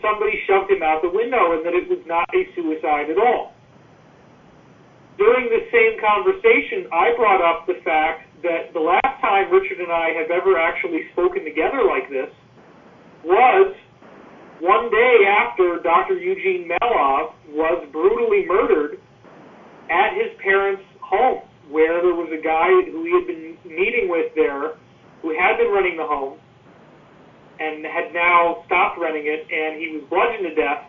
somebody shoved him out the window and that it was not a suicide at all. During this same conversation, I brought up the fact that the last time Richard and I have ever actually spoken together like this was one day after Dr. Eugene Melov was brutally murdered at his parents' home, where there was a guy who he had been meeting with there who had been running the home and had now stopped running it, and he was bludgeoned to death.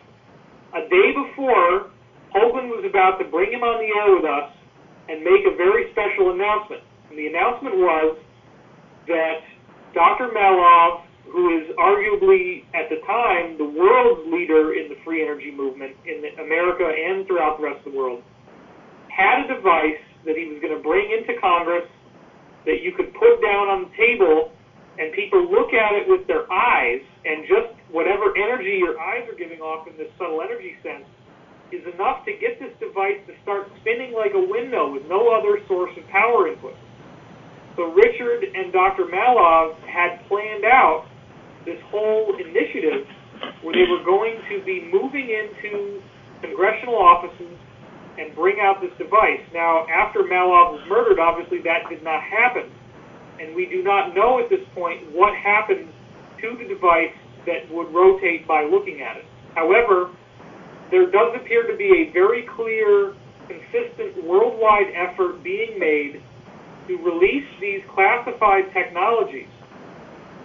A day before, Hoagland was about to bring him on the air with us and make a very special announcement. And the announcement was that Dr. Melov, who is arguably, at the time, the world's leader in the free energy movement in America and throughout the rest of the world, had a device that he was going to bring into Congress that you could put down on the table and people look at it with their eyes, and just whatever energy your eyes are giving off in this subtle energy sense is enough to get this device to start spinning like a window with no other source of power input. So Richard and Dr. Melov had planned out this whole initiative where they were going to be moving into congressional offices and bring out this device. Now, after Melov was murdered, obviously that did not happen. And we do not know at this point what happened to the device that would rotate by looking at it. However, there does appear to be a very clear, consistent worldwide effort being made to release these classified technologies.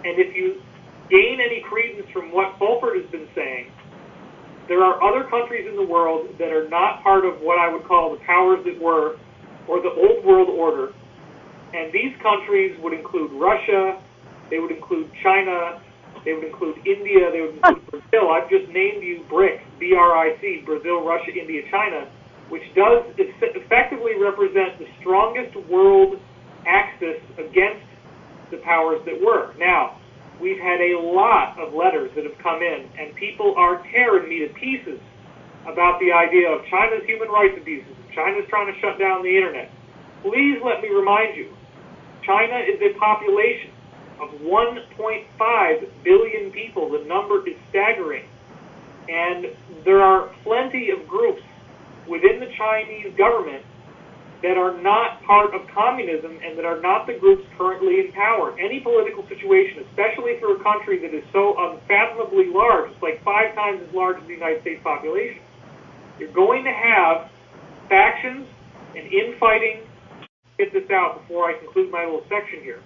And if you gain any credence from what Fulford has been saying, there are other countries in the world that are not part of what I would call the powers that were, or the old world order. And these countries would include Russia, they would include China, they would include India, they would include Brazil. I've just named you BRIC, B-R-I-C, Brazil, Russia, India, China, which does effectively represent the strongest world axis against the powers that were. Now, we've had a lot of letters that have come in, and people are tearing me to pieces about the idea of China's human rights abuses. China's trying to shut down the internet. Please let me remind you, China is a population of 1.5 billion people. The number is staggering. And there are plenty of groups within the Chinese government that are not part of communism and that are not the groups currently in power. Any political situation, especially for a country that is so unfathomably large, it's like 5 times as large as the United States population, you're going to have factions and infighting. Get this out before I conclude my little section here.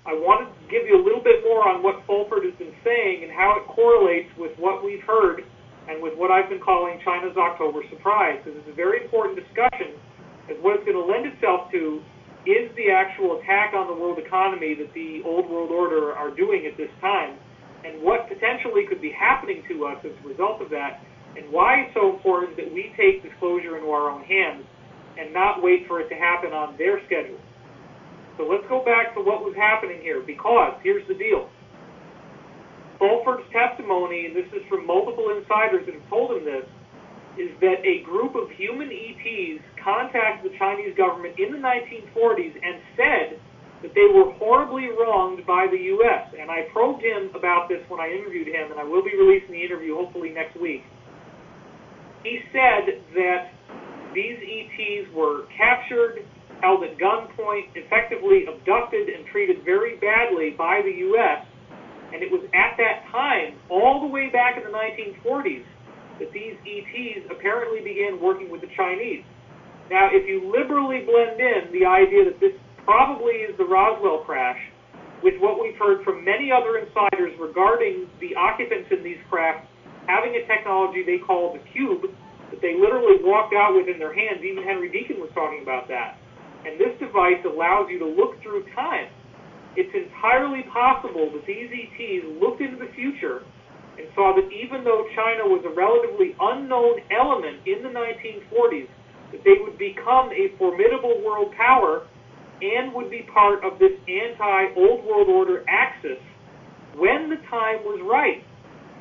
I wanted to give you a little bit more on what Fulford has been saying and how it correlates with what we've heard and with what I've been calling China's October surprise, because it's a very important discussion, as what it's going to lend itself to is the actual attack on the world economy that the old world order are doing at this time, and what potentially could be happening to us as a result of that, and why it's so important that we take disclosure into our own hands and not wait for it to happen on their schedule. So let's go back to what was happening here, because here's the deal. Fulford's testimony, and this is from multiple insiders that have told him this, is that a group of human ETs contacted the Chinese government in the 1940s and said that they were horribly wronged by the U.S. And I probed him about this when I interviewed him, and I will be releasing the interview hopefully next week. He said that these ETs were captured, held at gunpoint, effectively abducted, and treated very badly by the U.S. And it was at that time, all the way back in the 1940s, that these ETs apparently began working with the Chinese. Now, if you liberally blend in the idea that this probably is the Roswell crash, with what we've heard from many other insiders regarding the occupants in these craft having a technology they call the cube, that they literally walked out with in their hands. Even Henry Deacon was talking about that. And this device allows you to look through time. It's entirely possible that these ETs looked into the future and saw that even though China was a relatively unknown element in the 1940s, that they would become a formidable world power and would be part of this anti-old world order axis when the time was right.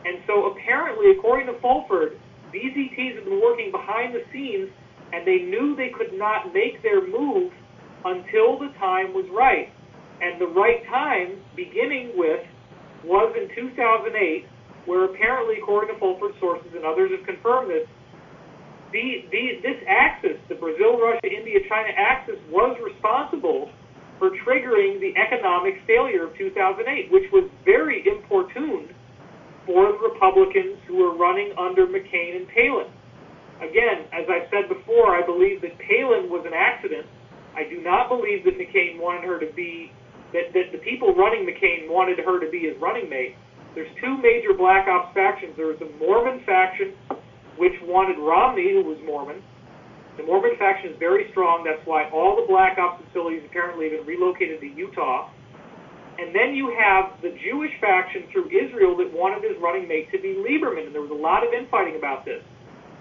And so apparently, according to Fulford, these ETs have been working behind the scenes, and they knew they could not make their move until the time was right. And the right time, beginning with, was in 2008, where apparently, according to Fulford sources and others have confirmed this, this axis, the Brazil, Russia, India, China axis, was responsible for triggering the economic failure of 2008, which was very importuned for the Republicans who were running under McCain and Palin. Again, as I've said before, I believe that Palin was an accident. I do not believe that McCain wanted her to be, that the people running McCain wanted her to be his running mate. There's two major black ops factions. There was a Mormon faction, which wanted Romney, who was Mormon. The Mormon faction is very strong. That's why all the black ops facilities apparently have been relocated to Utah. And then you have the Jewish faction through Israel that wanted his running mate to be Lieberman, and there was a lot of infighting about this.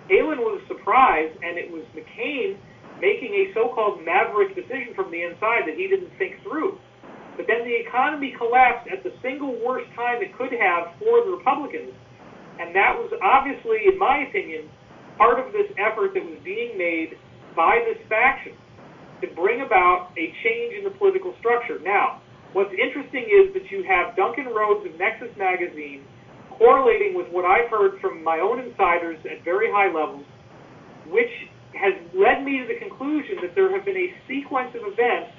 Palin was surprised, and it was McCain making a so-called maverick decision from the inside that he didn't think through. But then the economy collapsed at the single worst time it could have for the Republicans, and that was obviously, in my opinion, part of this effort that was being made by this faction to bring about a change in the political structure. Now, what's interesting is that you have Duncan Rhodes of Nexus Magazine correlating with what I've heard from my own insiders at very high levels, which has led me to the conclusion that there have been a sequence of events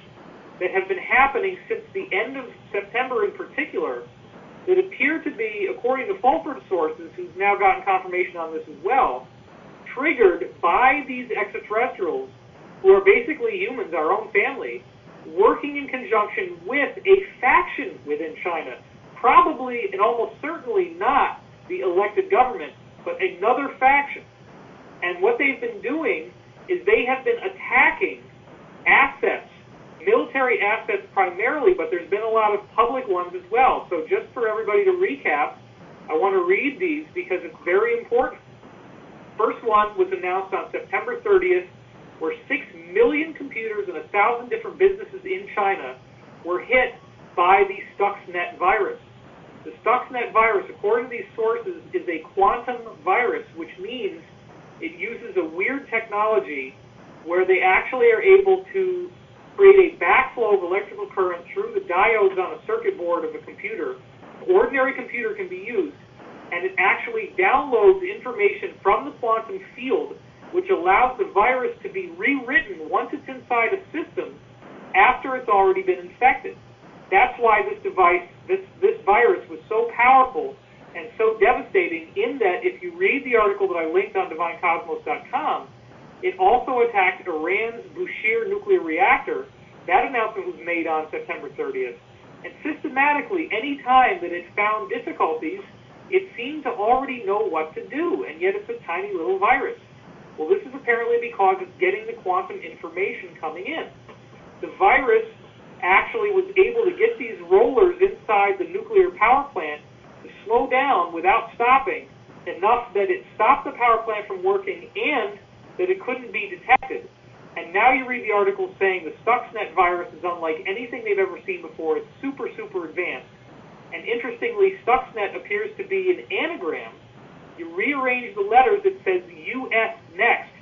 that have been happening since the end of September in particular that appear to be, according to Fulford sources, who've now gotten confirmation on this as well, triggered by these extraterrestrials, who are basically humans, our own family, working in conjunction with a faction within China, probably and almost certainly not the elected government, but another faction. And what they've been doing is they have been attacking assets, military assets primarily, but there's been a lot of public ones as well. So just for everybody to recap, I want to read these because it's very important. First one was announced on September 30th, where 6 million computers and 1,000 different businesses in China were hit by the Stuxnet virus. The Stuxnet virus, according to these sources, is a quantum virus, which means it uses a weird technology where they actually are able to create a backflow of electrical current through the diodes on a circuit board of a computer. An ordinary computer can be used, and it actually downloads information from the quantum field, which allows the virus to be rewritten once it's inside a system after it's already been infected. That's why this device, this virus was so powerful and so devastating in that if you read the article that I linked on DivineCosmos.com, it also attacked Iran's Bushehr nuclear reactor. That announcement was made on September 30th. And systematically, any time that it found difficulties, it seemed to already know what to do, and yet it's a tiny little virus. Well, this is apparently because it's getting the quantum information coming in. The virus actually was able to get these rollers inside the nuclear power plant to slow down without stopping enough that it stopped the power plant from working and that it couldn't be detected. And now you read the article saying the Stuxnet virus is unlike anything they've ever seen before. It's super, super advanced. And interestingly, Stuxnet appears to be an anagram. You rearrange the letters, it says US next,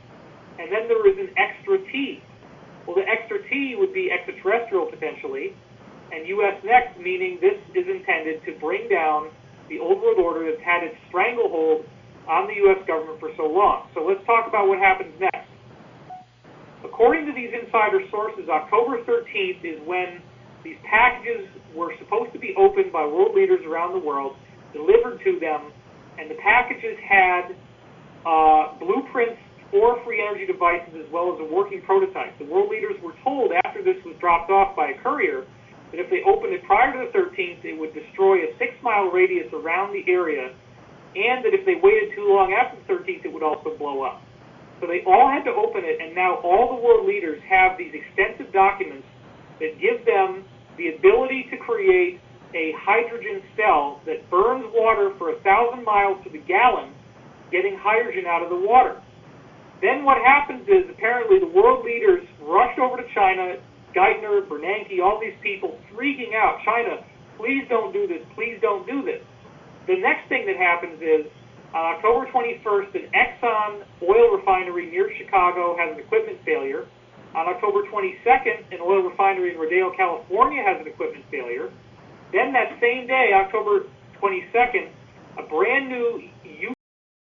and then there is an extra T. Well, the extra T would be extraterrestrial potentially, and US next meaning this is intended to bring down the old world order that's had its stranglehold on the U.S. government for so long. So let's talk about what happens next. According to these insider sources, October 13th is when these packages were supposed to be opened by world leaders around the world, delivered to them, and the packages had blueprints for free energy devices as well as a working prototype. The world leaders were told after this was dropped off by a courier that if they opened it prior to the 13th, it would destroy a 6-mile radius around the area, and that if they waited too long after the 13th, it would also blow up. So they all had to open it, and now all the world leaders have these extensive documents that give them the ability to create a hydrogen cell that burns water for 1,000 miles to the gallon, getting hydrogen out of the water. Then what happens is, apparently, the world leaders rushed over to China, Geithner, Bernanke, all these people freaking out. China, please don't do this, please don't do this. The next thing that happens is, on October 21st, an Exxon oil refinery near Chicago has an equipment failure. On October 22nd, an oil refinery in Rodeo, California has an equipment failure. Then that same day, October 22nd, a brand new